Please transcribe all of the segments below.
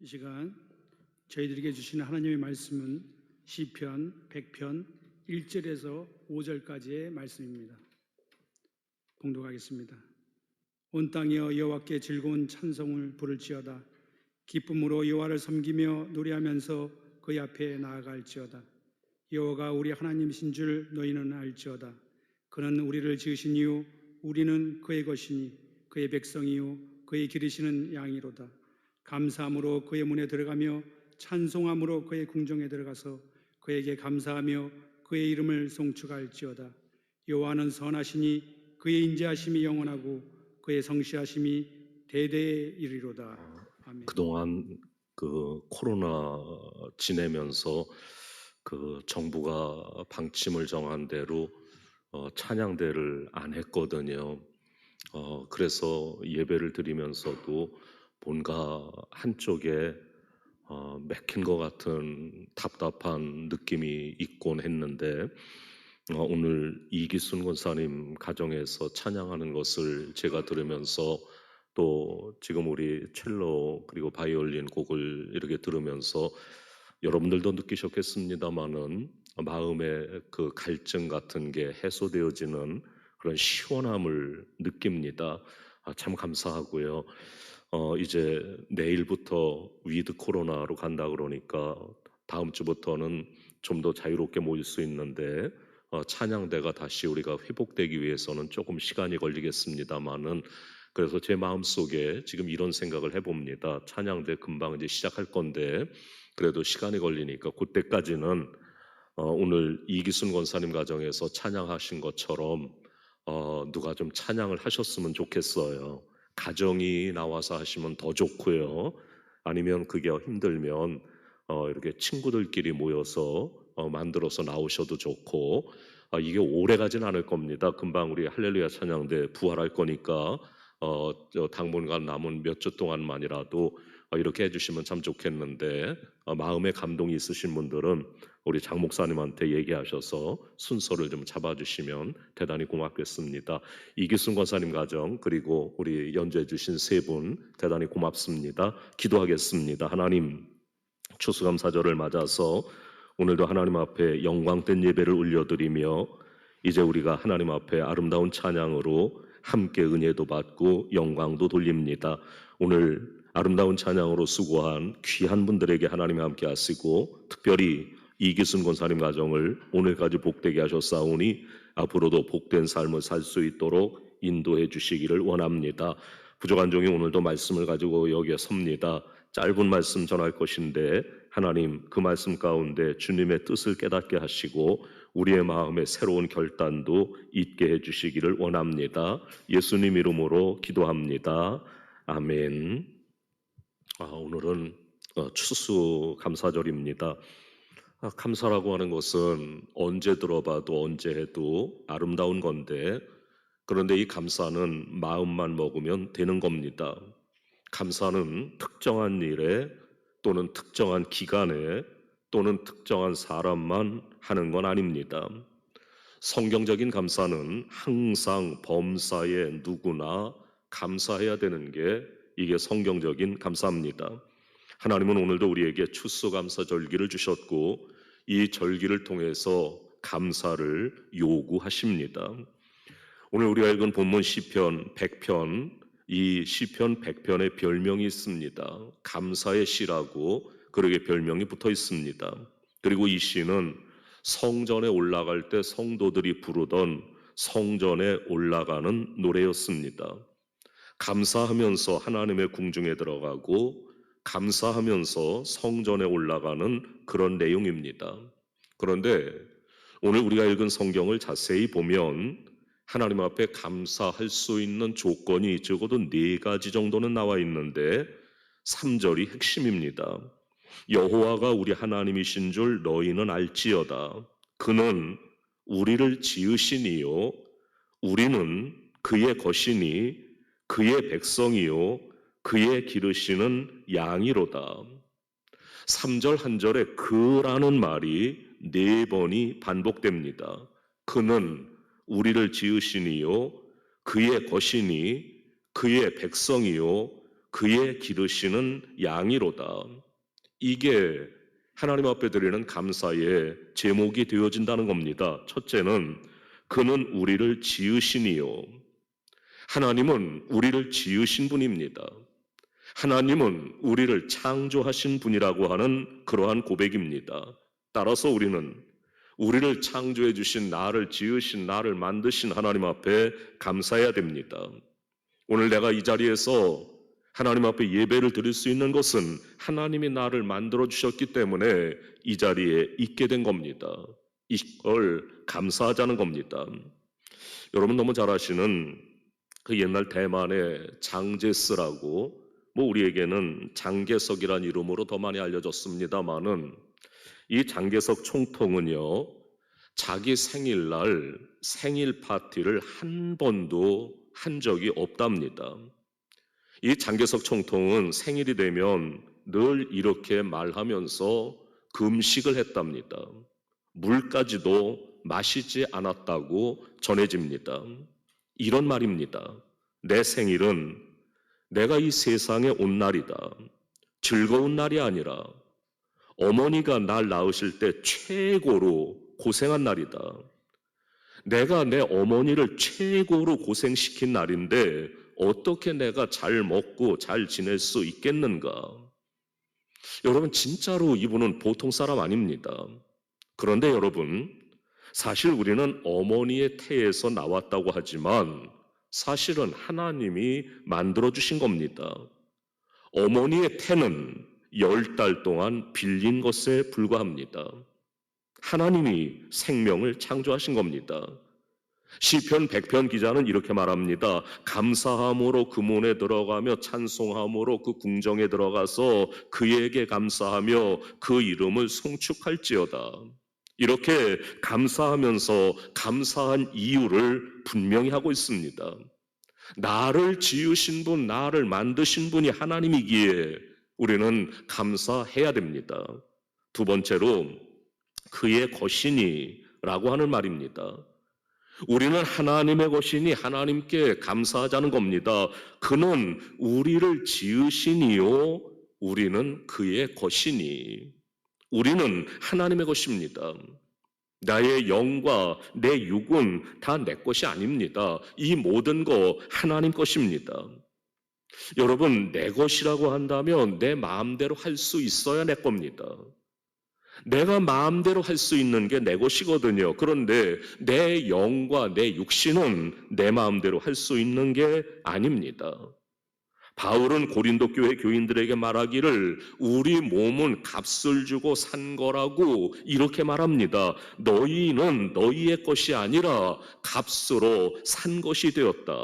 시간 저희들에게 주시는 하나님의 말씀은 시편 100편 1절에서 5절까지의 말씀입니다. 봉독하겠습니다. 온 땅이여 여호와께 즐거운 찬송을 부를지어다. 기쁨으로 여호와를 섬기며 노래하면서 그의 앞에 나아갈지어다. 여호와가 우리 하나님이신 줄 너희는 알지어다. 그는 우리를 지으신 이유 우리는 그의 것이니 그의 백성이요 그의 기르시는 양이로다. 감사함으로 그의 문에 들어가며 찬송함으로 그의 궁정에 들어가서 그에게 감사하며 그의 이름을 송축할지어다. 여호와는 선하시니 그의 인자하심이 영원하고 그의 성실하심이 대대에 이르리로다. 아멘. 그동안 코로나 지내면서 정부가 방침을 정한 대로 찬양대를 안 했거든요. 그래서 예배를 드리면서도 뭔가 한쪽에 맥힌 것 같은 답답한 느낌이 있곤 했는데, 오늘 이기순 권사님 가정에서 찬양하는 것을 제가 들으면서 또 지금 우리 첼로 그리고 바이올린 곡을 이렇게 들으면서 여러분들도 느끼셨겠습니다마는 마음의 그 갈증 같은 게 해소되어지는 그런 시원함을 느낍니다. 참 감사하고요. 이제 내일부터 위드 코로나로 간다 그러니까 다음 주부터는 좀 더 자유롭게 모일 수 있는데, 찬양대가 다시 우리가 회복되기 위해서는 조금 시간이 걸리겠습니다만은, 그래서 제 마음속에 지금 이런 생각을 해봅니다. 찬양대 금방 이제 시작할 건데 그래도 시간이 걸리니까 그때까지는 오늘 이기순 권사님 가정에서 찬양하신 것처럼 누가 좀 찬양을 하셨으면 좋겠어요. 가정이 나와서 하시면 더 좋고요. 아니면 그게 힘들면 이렇게 친구들끼리 모여서 만들어서 나오셔도 좋고, 이게 오래 가진 않을 겁니다. 금방 우리 할렐루야 찬양대 부활할 거니까 당분간 남은 몇 주 동안만이라도 이렇게 해주시면 참 좋겠는데, 마음에 감동이 있으신 분들은 우리 장 목사님한테 얘기하셔서 순서를 좀 잡아주시면 대단히 고맙겠습니다. 이기순 권사님 가정 그리고 우리 연주해 주신 세 분 대단히 고맙습니다. 기도하겠습니다. 하나님, 추수감사절을 맞아서 오늘도 하나님 앞에 영광된 예배를 올려드리며 이제 우리가 하나님 앞에 아름다운 찬양으로 함께 은혜도 받고 영광도 돌립니다. 오늘 아름다운 찬양으로 수고한 귀한 분들에게 하나님이 함께 하시고, 특별히 이기순 권사님 가정을 오늘까지 복되게 하셨사오니 앞으로도 복된 삶을 살 수 있도록 인도해 주시기를 원합니다. 부족한 종이 오늘도 말씀을 가지고 여기에 섭니다. 짧은 말씀 전할 것인데 하나님 그 말씀 가운데 주님의 뜻을 깨닫게 하시고 우리의 마음에 새로운 결단도 있게 해주시기를 원합니다. 예수님 이름으로 기도합니다. 아멘. 오늘은 추수감사절입니다. 감사라고 하는 것은 언제 들어봐도 언제 해도 아름다운 건데, 그런데 이 감사는 마음만 먹으면 되는 겁니다. 감사는 특정한 일에 또는 특정한 기간에 또는 특정한 사람만 하는 건 아닙니다. 성경적인 감사는 항상 범사에 누구나 감사해야 되는 게 이게 성경적인 감사입니다. 하나님은 오늘도 우리에게 추수감사절기를 주셨고 이 절기를 통해서 감사를 요구하십니다. 오늘 우리가 읽은 본문 시편 100편, 이 시편 100편의 별명이 있습니다. 감사의 시라고 그렇게 별명이 붙어 있습니다. 그리고 이 시는 성전에 올라갈 때 성도들이 부르던 성전에 올라가는 노래였습니다. 감사하면서 하나님의 궁중에 들어가고 감사하면서 성전에 올라가는 그런 내용입니다. 그런데 오늘 우리가 읽은 성경을 자세히 보면 하나님 앞에 감사할 수 있는 조건이 적어도 4가지 정도는 나와 있는데 3절이 핵심입니다. 여호와가 우리 하나님이신 줄 너희는 알지어다. 그는 우리를 지으시니요 우리는 그의 것이니 그의 백성이요 그의 기르시는 양이로다. 3절 한 절에 그라는 말이 4번이 반복됩니다. 그는 우리를 지으시니요 그의 것이니 그의 백성이요 그의 기르시는 양이로다. 이게 하나님 앞에 드리는 감사의 제목이 되어진다는 겁니다. 첫째는 그는 우리를 지으시니요. 하나님은 우리를 지으신 분입니다. 하나님은 우리를 창조하신 분이라고 하는 그러한 고백입니다. 따라서 우리를 창조해 주신, 나를 지으신, 나를 만드신 하나님 앞에 감사해야 됩니다. 오늘 내가 이 자리에서 하나님 앞에 예배를 드릴 수 있는 것은 하나님이 나를 만들어 주셨기 때문에 이 자리에 있게 된 겁니다. 이걸 감사하자는 겁니다. 여러분 너무 잘 아시는 그 옛날 대만의 장제스라고, 우리에게는 장개석이란 이름으로 더 많이 알려졌습니다마는, 이 장개석 총통은요, 자기 생일날 생일 파티를 한 번도 한 적이 없답니다. 이 장개석 총통은 생일이 되면 늘 이렇게 말하면서 금식을 했답니다. 물까지도 마시지 않았다고 전해집니다. 이런 말입니다. 내 생일은 내가 이 세상에 온 날이다. 즐거운 날이 아니라 어머니가 날 낳으실 때 최고로 고생한 날이다. 내가 내 어머니를 최고로 고생시킨 날인데 어떻게 내가 잘 먹고 잘 지낼 수 있겠는가? 여러분, 진짜로 이분은 보통 사람 아닙니다. 그런데 여러분, 사실 우리는 어머니의 태에서 나왔다고 하지만 사실은 하나님이 만들어주신 겁니다. 어머니의 태는 10달 동안 빌린 것에 불과합니다. 하나님이 생명을 창조하신 겁니다. 시편 100편 기자는 이렇게 말합니다. 감사함으로 그 문에 들어가며 찬송함으로 그 궁정에 들어가서 그에게 감사하며 그 이름을 송축할지어다. 이렇게 감사하면서 감사한 이유를 분명히 하고 있습니다. 나를 지으신 분, 나를 만드신 분이 하나님이기에 우리는 감사해야 됩니다. 두 번째로 그의 것이니라고 하는 말입니다. 우리는 하나님의 것이니 하나님께 감사하자는 겁니다. 그는 우리를 지으시니요, 우리는 그의 것이니. 우리는 하나님의 것입니다. 나의 영과 내 육은 다 내 것이 아닙니다. 이 모든 거 하나님 것입니다. 여러분, 내 것이라고 한다면 내 마음대로 할 수 있어야 내 겁니다. 내가 마음대로 할 수 있는 게 내 것이거든요. 그런데 내 영과 내 육신은 내 마음대로 할 수 있는 게 아닙니다. 바울은 고린도 교회 교인들에게 말하기를 우리 몸은 값을 주고 산 거라고 이렇게 말합니다. 너희는 너희의 것이 아니라 값으로 산 것이 되었다.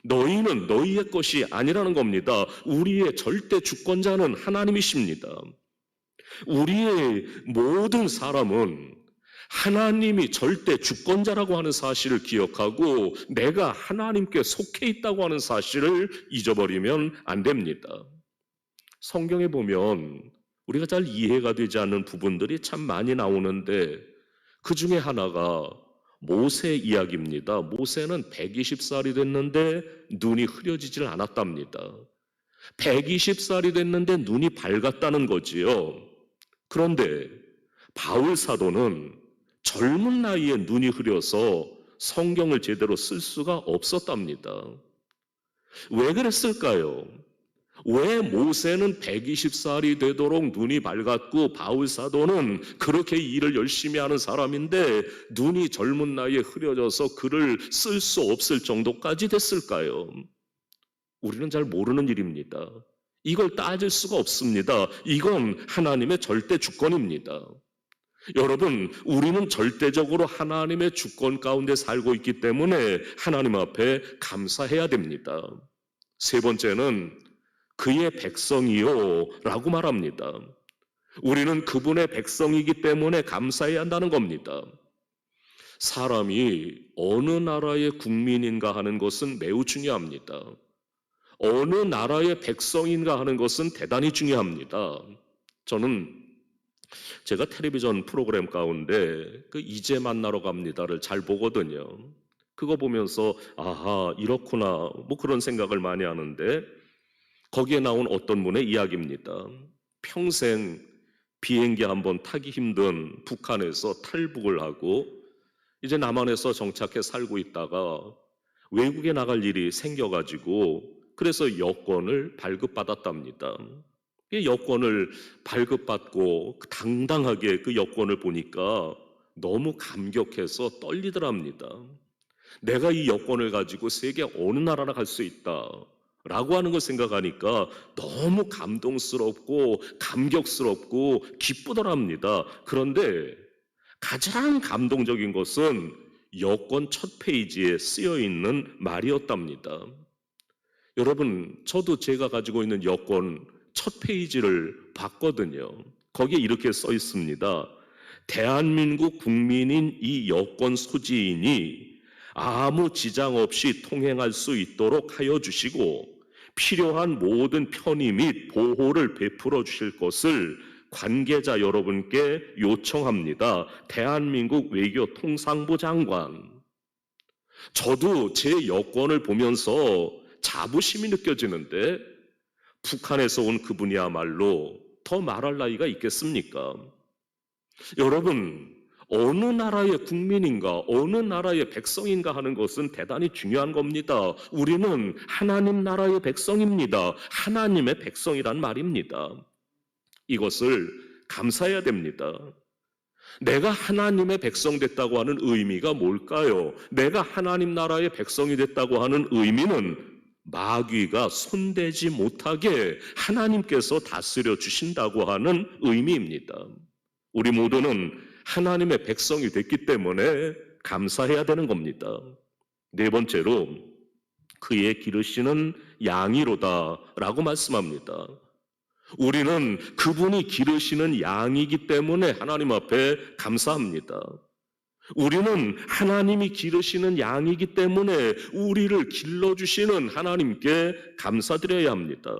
너희는 너희의 것이 아니라는 겁니다. 우리의 절대 주권자는 하나님이십니다. 우리의 모든 사람은 하나님이 절대 주권자라고 하는 사실을 기억하고 내가 하나님께 속해 있다고 하는 사실을 잊어버리면 안 됩니다. 성경에 보면 우리가 잘 이해가 되지 않는 부분들이 참 많이 나오는데 그 중에 하나가 모세 이야기입니다. 모세는 120살이 됐는데 눈이 흐려지질 않았답니다. 120살이 됐는데 눈이 밝았다는 거지요. 그런데 바울 사도는 젊은 나이에 눈이 흐려서 성경을 제대로 쓸 수가 없었답니다. 왜 그랬을까요? 왜 모세는 120살이 되도록 눈이 밝았고 바울 사도는 그렇게 일을 열심히 하는 사람인데 눈이 젊은 나이에 흐려져서 글을 쓸 수 없을 정도까지 됐을까요? 우리는 잘 모르는 일입니다. 이걸 따질 수가 없습니다. 이건 하나님의 절대 주권입니다. 여러분, 우리는 절대적으로 하나님의 주권 가운데 살고 있기 때문에 하나님 앞에 감사해야 됩니다. 세 번째는 그의 백성이요 라고 말합니다. 우리는 그분의 백성이기 때문에 감사해야 한다는 겁니다. 사람이 어느 나라의 국민인가 하는 것은 매우 중요합니다. 어느 나라의 백성인가 하는 것은 대단히 중요합니다. 저는 제가 텔레비전 프로그램 가운데 그 이제 만나러 갑니다를 잘 보거든요. 그거 보면서 아하, 이렇구나, 그런 생각을 많이 하는데 거기에 나온 어떤 분의 이야기입니다. 평생 비행기 한번 타기 힘든 북한에서 탈북을 하고 이제 남한에서 정착해 살고 있다가 외국에 나갈 일이 생겨가지고 그래서 여권을 발급받았답니다. 이 여권을 발급받고 당당하게 그 여권을 보니까 너무 감격해서 떨리더랍니다. 내가 이 여권을 가지고 세계 어느 나라나 갈 수 있다 라고 하는 걸 생각하니까 너무 감동스럽고 감격스럽고 기쁘더랍니다. 그런데 가장 감동적인 것은 여권 첫 페이지에 쓰여 있는 말이었답니다. 여러분, 저도 제가 가지고 있는 여권 첫 페이지를 봤거든요. 거기에 이렇게 써 있습니다. 대한민국 국민인 이 여권 소지인이 아무 지장 없이 통행할 수 있도록 하여 주시고 필요한 모든 편의 및 보호를 베풀어 주실 것을 관계자 여러분께 요청합니다. 대한민국 외교통상부 장관. 저도 제 여권을 보면서 자부심이 느껴지는데 북한에서 온 그분이야말로 더 말할 나이가 있겠습니까? 여러분, 어느 나라의 국민인가, 어느 나라의 백성인가 하는 것은 대단히 중요한 겁니다. 우리는 하나님 나라의 백성입니다. 하나님의 백성이란 말입니다. 이것을 감사해야 됩니다. 내가 하나님의 백성 됐다고 하는 의미가 뭘까요? 내가 하나님 나라의 백성이 됐다고 하는 의미는 마귀가 손대지 못하게 하나님께서 다스려 주신다고 하는 의미입니다. 우리 모두는 하나님의 백성이 됐기 때문에 감사해야 되는 겁니다. 네 번째로 그의 기르시는 양이로다 라고 말씀합니다. 우리는 그분이 기르시는 양이기 때문에 하나님 앞에 감사합니다. 우리는 하나님이 기르시는 양이기 때문에 우리를 길러주시는 하나님께 감사드려야 합니다.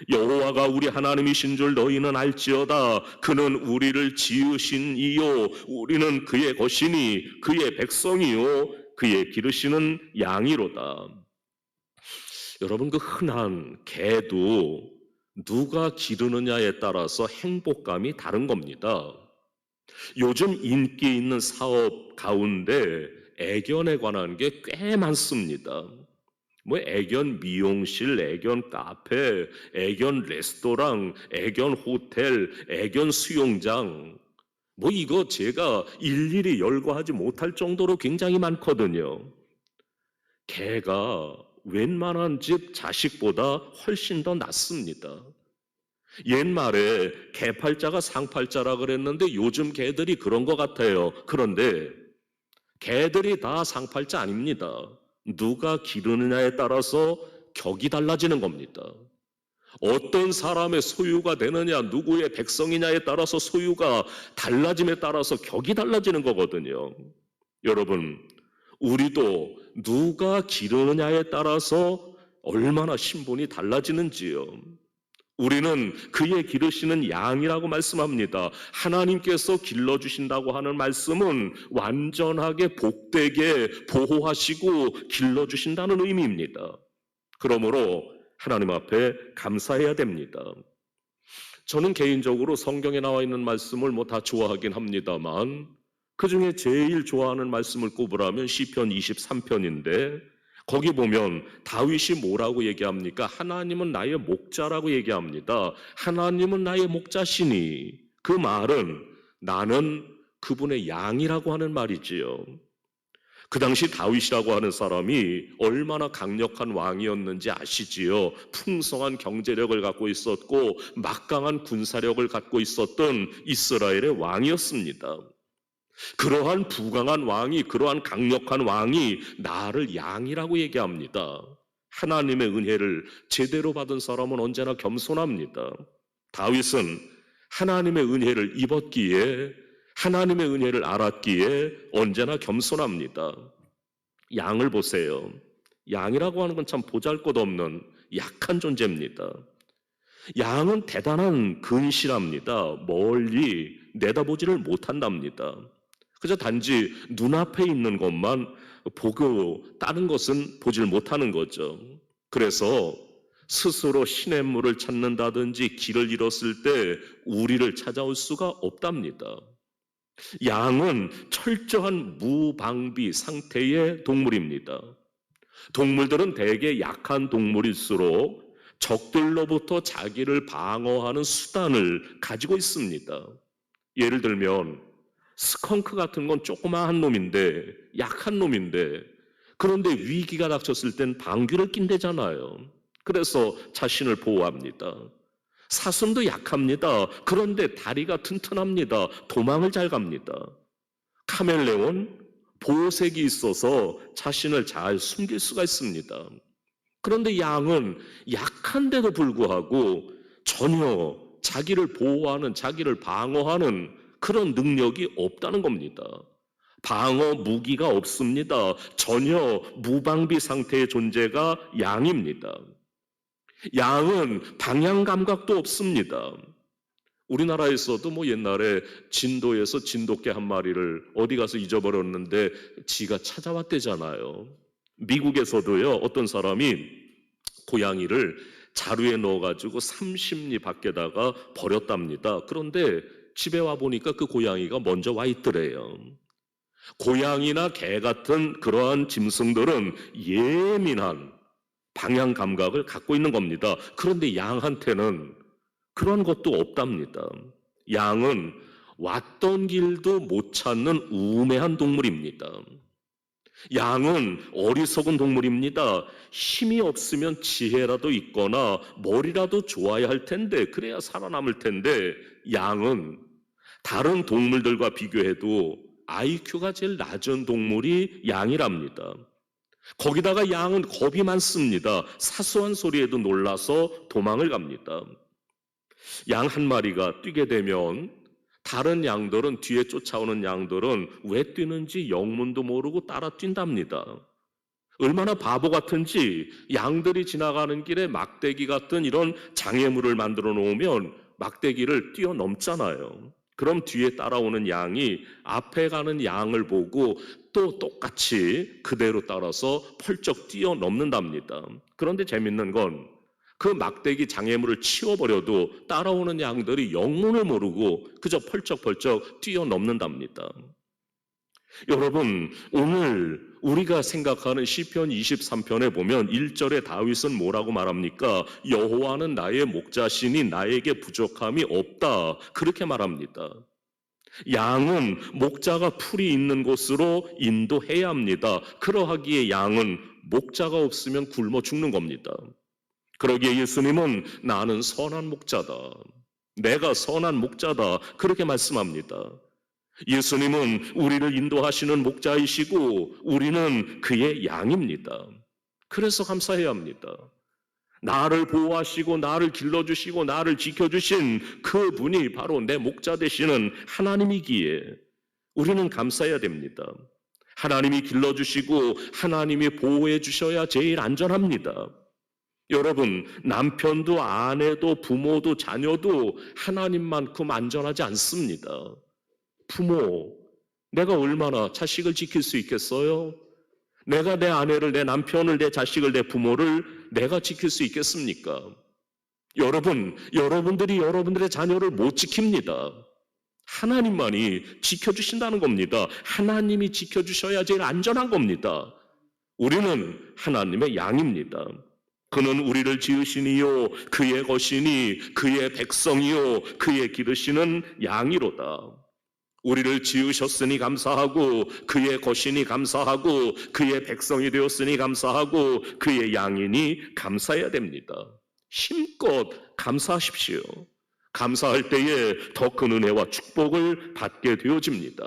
여호와가 우리 하나님이신 줄 너희는 알지어다. 그는 우리를 지으신 이요 우리는 그의 것이니 그의 백성이요 그의 기르시는 양이로다. 여러분, 그 흔한 개도 누가 기르느냐에 따라서 행복감이 다른 겁니다. 요즘 인기 있는 사업 가운데 애견에 관한 게 꽤 많습니다. 뭐 애견 미용실, 애견 카페, 애견 레스토랑, 애견 호텔, 애견 수영장, 뭐 이거 제가 일일이 열거하지 못할 정도로 굉장히 많거든요. 개가 웬만한 집 자식보다 훨씬 더 낫습니다. 옛말에 개팔자가 상팔자라 그랬는데 요즘 개들이 그런 것 같아요. 그런데 개들이 다 상팔자 아닙니다. 누가 기르느냐에 따라서 격이 달라지는 겁니다. 어떤 사람의 소유가 되느냐, 누구의 백성이냐에 따라서 소유가 달라짐에 따라서 격이 달라지는 거거든요. 여러분, 우리도 누가 기르느냐에 따라서 얼마나 신분이 달라지는지요. 우리는 그의 기르시는 양이라고 말씀합니다. 하나님께서 길러주신다고 하는 말씀은 완전하게 복되게 보호하시고 길러주신다는 의미입니다. 그러므로 하나님 앞에 감사해야 됩니다. 저는 개인적으로 성경에 나와 있는 말씀을 뭐 다 좋아하긴 합니다만 그 중에 제일 좋아하는 말씀을 꼽으라면 시편 23편인데 거기 보면 다윗이 뭐라고 얘기합니까? 하나님은 나의 목자라고 얘기합니다. 하나님은 나의 목자시니, 그 말은 나는 그분의 양이라고 하는 말이지요. 그 당시 다윗이라고 하는 사람이 얼마나 강력한 왕이었는지 아시지요? 풍성한 경제력을 갖고 있었고 막강한 군사력을 갖고 있었던 이스라엘의 왕이었습니다. 그러한 부강한 왕이, 그러한 강력한 왕이 나를 양이라고 얘기합니다. 하나님의 은혜를 제대로 받은 사람은 언제나 겸손합니다. 다윗은 하나님의 은혜를 입었기에, 하나님의 은혜를 알았기에 언제나 겸손합니다. 양을 보세요. 양이라고 하는 건 참 보잘것없는 약한 존재입니다. 양은 대단한 근실합니다. 멀리 내다보지를 못한답니다. 그저 단지 눈앞에 있는 것만 보고 다른 것은 보질 못하는 거죠. 그래서 스스로 시냇물을 찾는다든지 길을 잃었을 때 우리를 찾아올 수가 없답니다. 양은 철저한 무방비 상태의 동물입니다. 동물들은 대개 약한 동물일수록 적들로부터 자기를 방어하는 수단을 가지고 있습니다. 예를 들면 스컹크 같은 건 조그마한 놈인데, 약한 놈인데, 그런데 위기가 닥쳤을 땐 방귀를 낀대잖아요. 그래서 자신을 보호합니다. 사슴도 약합니다. 그런데 다리가 튼튼합니다. 도망을 잘 갑니다. 카멜레온 보호색이 있어서 자신을 잘 숨길 수가 있습니다. 그런데 양은 약한데도 불구하고 전혀 자기를 보호하는, 자기를 방어하는 그런 능력이 없다는 겁니다. 방어 무기가 없습니다. 전혀 무방비 상태의 존재가 양입니다. 양은 방향 감각도 없습니다. 우리나라에서도 뭐 옛날에 진도에서 진돗개 한 마리를 어디 가서 잊어버렸는데 지가 찾아왔대잖아요. 미국에서도요, 어떤 사람이 고양이를 자루에 넣어가지고 30리 밖에다가 버렸답니다. 그런데 집에 와보니까 그 고양이가 먼저 와 있더래요. 고양이나 개 같은 그러한 짐승들은 예민한 방향 감각을 갖고 있는 겁니다. 그런데 양한테는 그런 것도 없답니다. 양은 왔던 길도 못 찾는 우매한 동물입니다. 양은 어리석은 동물입니다. 힘이 없으면 지혜라도 있거나 머리라도 좋아야 할 텐데, 그래야 살아남을 텐데, 양은 다른 동물들과 비교해도 IQ가 제일 낮은 동물이 양이랍니다. 거기다가 양은 겁이 많습니다. 사소한 소리에도 놀라서 도망을 갑니다. 양 한 마리가 뛰게 되면 다른 양들은, 뒤에 쫓아오는 양들은 왜 뛰는지 영문도 모르고 따라 뛴답니다. 얼마나 바보 같은지 양들이 지나가는 길에 막대기 같은 이런 장애물을 만들어 놓으면 막대기를 뛰어넘잖아요. 그럼 뒤에 따라오는 양이 앞에 가는 양을 보고 또 똑같이 그대로 따라서 펄쩍 뛰어넘는답니다. 그런데 재밌는 건 그 막대기 장애물을 치워버려도 따라오는 양들이 영문을 모르고 그저 펄쩍펄쩍 뛰어넘는답니다. 여러분, 오늘 우리가 생각하는 시편 23편에 보면 1절에 다윗은 뭐라고 말합니까? 여호와는 나의 목자시니 나에게 부족함이 없다, 그렇게 말합니다. 양은 목자가 풀이 있는 곳으로 인도해야 합니다. 그러하기에 양은 목자가 없으면 굶어 죽는 겁니다. 그러기에 예수님은 나는 선한 목자다, 내가 선한 목자다, 그렇게 말씀합니다. 예수님은 우리를 인도하시는 목자이시고 우리는 그의 양입니다. 그래서 감사해야 합니다. 나를 보호하시고 나를 길러주시고 나를 지켜주신 그분이 바로 내 목자 되시는 하나님이기에 우리는 감사해야 됩니다. 하나님이 길러주시고 하나님이 보호해 주셔야 제일 안전합니다. 여러분, 남편도 아내도 부모도 자녀도 하나님만큼 안전하지 않습니다. 부모, 내가 얼마나 자식을 지킬 수 있겠어요? 내가 내 아내를, 내 남편을, 내 자식을, 내 부모를 내가 지킬 수 있겠습니까? 여러분들이 여러분들의 자녀를 못 지킵니다. 하나님만이 지켜주신다는 겁니다. 하나님이 지켜주셔야 제일 안전한 겁니다. 우리는 하나님의 양입니다. 그는 우리를 지으시니요 그의 것이니 그의 백성이요 그의 기르시는 양이로다. 우리를 지으셨으니 감사하고 그의 것이니 감사하고 그의 백성이 되었으니 감사하고 그의 양이니 감사해야 됩니다. 힘껏 감사하십시오. 감사할 때에 더 큰 은혜와 축복을 받게 되어집니다.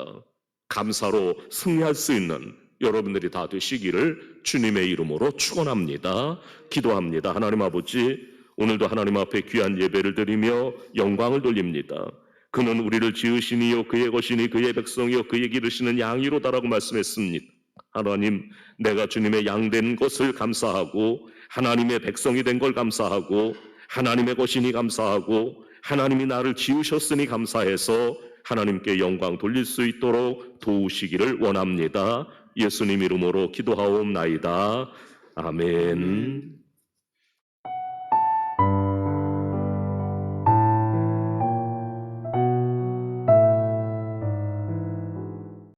감사로 승리할 수 있는 여러분들이 다 되시기를 주님의 이름으로 축원합니다. 기도합니다. 하나님 아버지, 오늘도 하나님 앞에 귀한 예배를 드리며 영광을 돌립니다. 그는 우리를 지으시니요 그의 것이니 그의 백성이요 그의 기르시는 양이로다라고 말씀했습니다. 하나님, 내가 주님의 양 된 것을 감사하고 하나님의 백성이 된 걸 감사하고 하나님의 것이니 감사하고 하나님이 나를 지으셨으니 감사해서 하나님께 영광 돌릴 수 있도록 도우시기를 원합니다. 예수님 이름으로 기도하옵나이다. 아멘.